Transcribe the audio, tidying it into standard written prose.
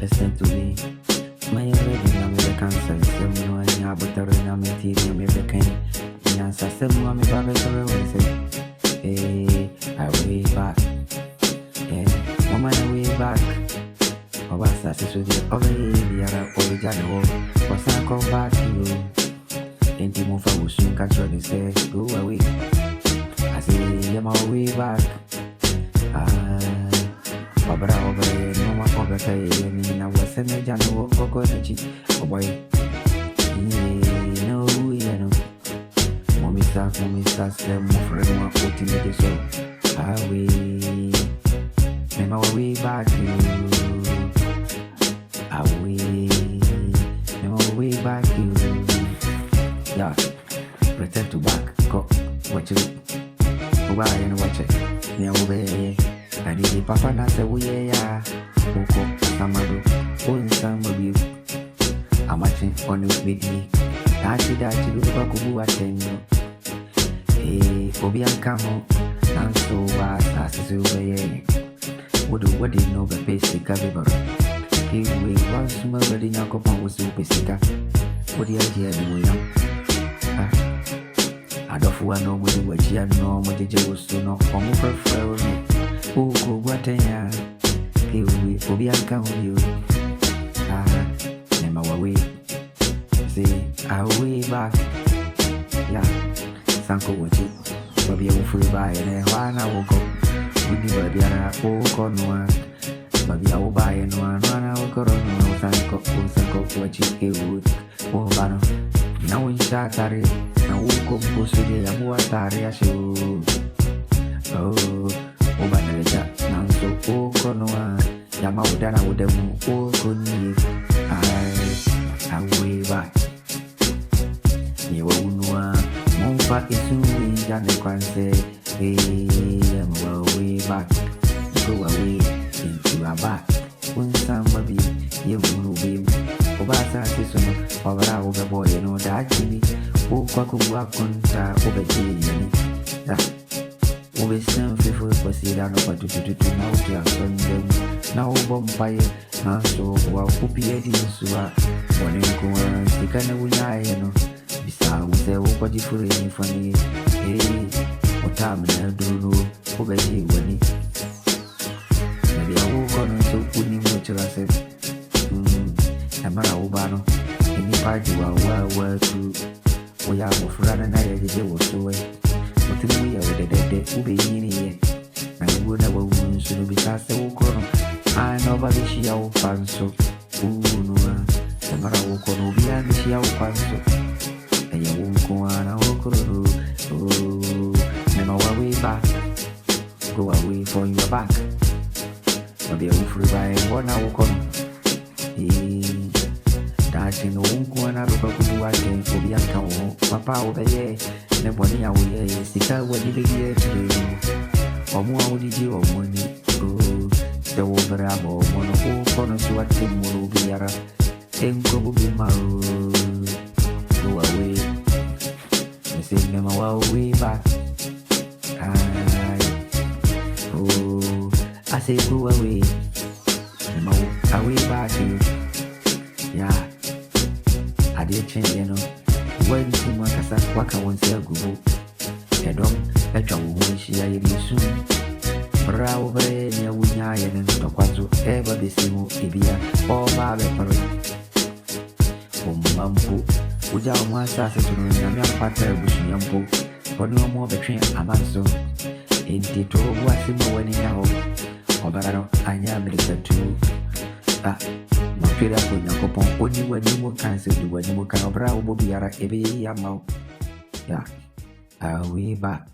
listen to me. My already na me the cancer. Some no any abutter na me TV me the can. Nyansa some no me babe so we say. Hey, I way back. Yeah, mama na way back. Oba sa se so the over here ya o jano. Was I come back to you? Enti mo fa wo sun control they say go away. I say I'm my way back. Babra over here, no more over here. I was a major no go oh boy. No, you know. Mommy start, say, my friend, my foot in the so. I will. Remember my way back to you. I will. Remember my way back to you. Yeah. Return to back. Go. Watch it. Go by and watch it. Yeah, over here. I did papa na say we ya Oko Samado Unsam of you I'm watching on you with me Dachi Lukaku Atenyo Eh Obianka ho Nanso wa Asisu Baye What do you know the basic Gabibaro Kiwi once more ready Yakopon was super sika What the idea do we I don't know what you know what you was to know from prefer Uko Guataya, Kiwi, Obianka with you. Name our way. See, our way back. Yeah, Sanko watch it. Bobby will free by and one I will go. With the Babiana, Oko Noa. Bobby, I will buy and one I will go on. Sanko, watch it, wood. Oh, Bano. Now in Shatari, now Uko Pusudi, and what are you? Oh. Obaneleja nanso oko noa yama udana udemu oko ni I way back yewa unwa mumpa isumi jane kwanse I'm way back go away into a back unsamba bi yewu bi obasa sisono obara obe boy no da jini okwa kubwa konta obeji ni da we send people for see that no to now they are sending now bombay now so wa kupi edi suwa woni ko sikana wunya no bisa we say wo kwaji furu ni fani otam na duro ko beji woni na dia wo ko no so kuni mo chira se amara wo ba no ni party wa tu wo ya wo fura na ya je wo so we we are the Ubi in and would have a wound soon be cast a walk on. I know about the Shia Panso. No, Samara walk on Ubi and the Shia Panso. And you won't go on a walk on. Oh, never way back. Go away from your back. But be a free by 1 hour con. That's in the one I look up to what can be a cow. Papa over here. Neboni awe sika wadi bege to omo awudi o moni o se wo bra mo mono ko kono so ati mo biara enko bi ma o awe se nema wa we back oh I say go away nema away back yeah I did change you know when you want to say what I want to go, I don't let you share you soon. Bravo, near Winya and Tokwazo ever be seen Ibia or Babe Parade. Mampu, Uja was assassin to Yam Pater Bushiyampo, or no more between Amazo. In Tito was in the wedding now, or Barano, I am the two. Mapira kwenye kopon oni wani mo cancel wani mo kan obra obo biara ebe yamao yeah we back